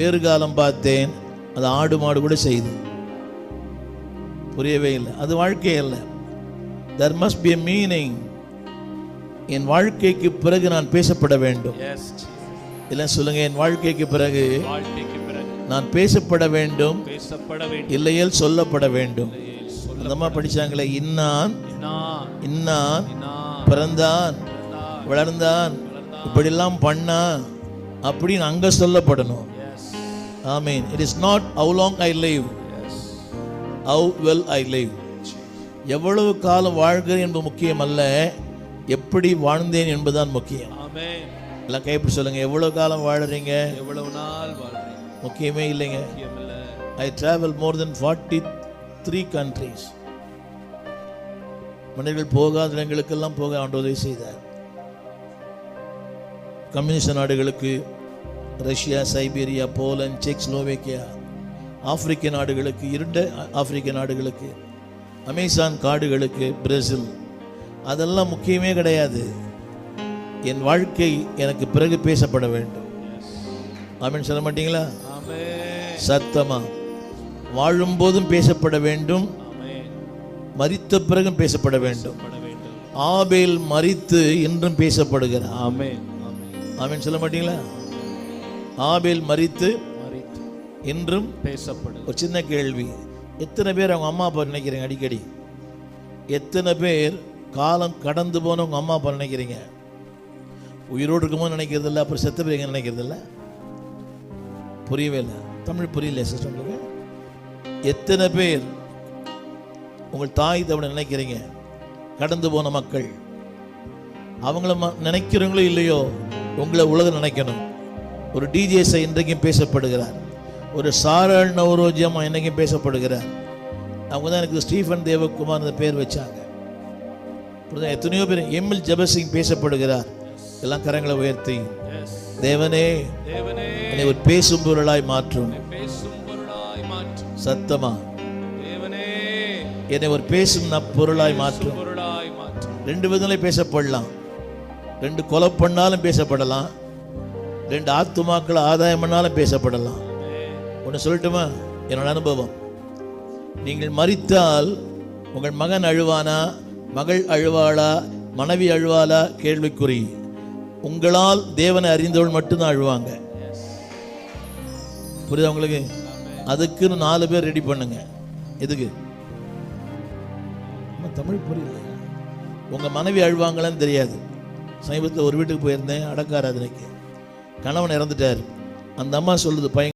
பேறுகாலம் பார்த்தேன், அது ஆடு மாடு கூட செய்து புரியவே இல்லை. அது வாழ்க்கை அல்ல. there must be a meaning. என் வாழ்க்கைக்கு பிறகு நான் பேசப்பட வேண்டும். இல்லை சொல்லுங்க, என் வாழ்க்கைக்கு பிறகு நான் பேசப்பட வேண்டும், இல்லையேல் சொல்லப்பட வேண்டும். அந்தமா படிச்சாங்களே, இன்னான் இன்னான் பிறந்தான் வளர்ந்தான் இப்படிலாம் பண்ணா அப்படின்னு அங்க சொல்லப்படணும். Amen. It is not how long I live, how well I live. எவ்வளவு காலம் வாழ்கிறேன் என்பது முக்கியம் அல்ல, எப்படி வாழ்ந்தேன் என்பதுதான் முக்கியம். ஆமென். எல்லாம் கைப்பிடி சொல்லுங்க, எவ்வளவு காலம் வாழறீங்க, எவ்வளவு நாள் வாழ்றீங்க முக்கியமே இல்லைங்க. I travel more than 43 countries. மனிதர்கள் போகாத இடங்களுக்கெல்லாம் போக ஆண்டவர் உதவி செய்தார். கம்யூனிஸ்ட் நாடுகளுக்கு, ரஷ்யா, சைபீரியா, போலந்து, செக்ஸ்லோவேக்கியா, ஆப்பிரிக்க நாடுகளுக்கு, இருண்ட ஆப்பிரிக்க நாடுகளுக்கு, அமேசான் காடுகளுக்கு, பிரேசில், அதெல்லாம் முக்கியமே கிடையாது. என் வாழ்க்கை எனக்கு பிறகு பேசப்பட வேண்டும். ஆமென் சொல்ல மாட்டீங்களா? சத்தமா. வாழும் போதும் பேசப்பட வேண்டும், மரித்த பிறகும் பேசப்பட வேண்டும். ஆபேல் மரித்து இன்றும் பேசப்படுகிறார். ஆமென் சொல்ல மாட்டீங்களா? ஆபேல் மரித்து இன்றும் பேசப்படும். ஒரு சின்ன கேள்வி, எத்தனை பேர் அவங்க அம்மா அப்பா நினைக்கிறீங்க? அடிக்கடி எத்தனை பேர் காலம் கடந்து போன உங்க அம்மா அப்பா நினைக்கிறீங்க? உயிரோடு இருக்கும்போது நினைக்கிறது இல்லை, அப்புறம் செத்த பேர் நினைக்கிறது இல்லை. புரியவே இல்லை, தமிழ் புரியல சிஸ்டம். எத்தனை பேர் உங்கள் தாய் தவணை நினைக்கிறீங்க? கடந்து போன மக்கள், அவங்கள நினைக்கிறவங்களோ இல்லையோ, உங்களை உலகம் நினைக்கணும். ஒரு டிஜேஸை இன்றைக்கும் பேசப்படுகிறார், ஒரு சாரல் நவரோஜியம்மா இன்றைக்கும் பேசப்படுகிறார். அவங்க தான் எனக்கு ஸ்டீஃபன் தேவகுமார் அந்த பேர் வச்சாங்க. எத்தனையோ பேர், எம்எல் ஜபசிங் பேசப்படுகிறார். எல்லாம் கரங்களை உயர்த்தி, தேவனே என்னை ஒரு பேசும் பொருளாய் மாற்றும். சத்தமா, என்னை ஒரு பேசும் பொருளாய் மாற்றும். ரெண்டு விதங்களை பேசப்படலாம். ரெண்டு கொலை பண்ணாலும் பேசப்படலாம், ரெண்டு ஆத்துமாக்களை ஆதாயம் பண்ணாலும் பேசப்படலாம். ஒன்று சொல்லட்டுமா? என்னோட அனுபவம். நீங்கள் மரித்தால் உங்கள் மகன் அழுவானா, மகள் அழுவாளா, மனைவி அழுவாளா? கேள்விக்குறி. உங்களால் தேவனை அறிந்தவள் மட்டும்தான் அழுவாங்க. புரியுதா உங்களுக்கு? அதுக்குன்னு 4 பேர் ரெடி பண்ணுங்க. எதுக்கு? தமிழ் புரியல. உங்க மனைவி அழுவாங்களான்னு தெரியாது. சமீபத்தில் ஒரு வீட்டுக்கு போயிருந்தேன், அடக்க ஆராதனைக்கு. கணவன் இறந்துட்டார். அந்த அம்மா சொல்லுது, பையன்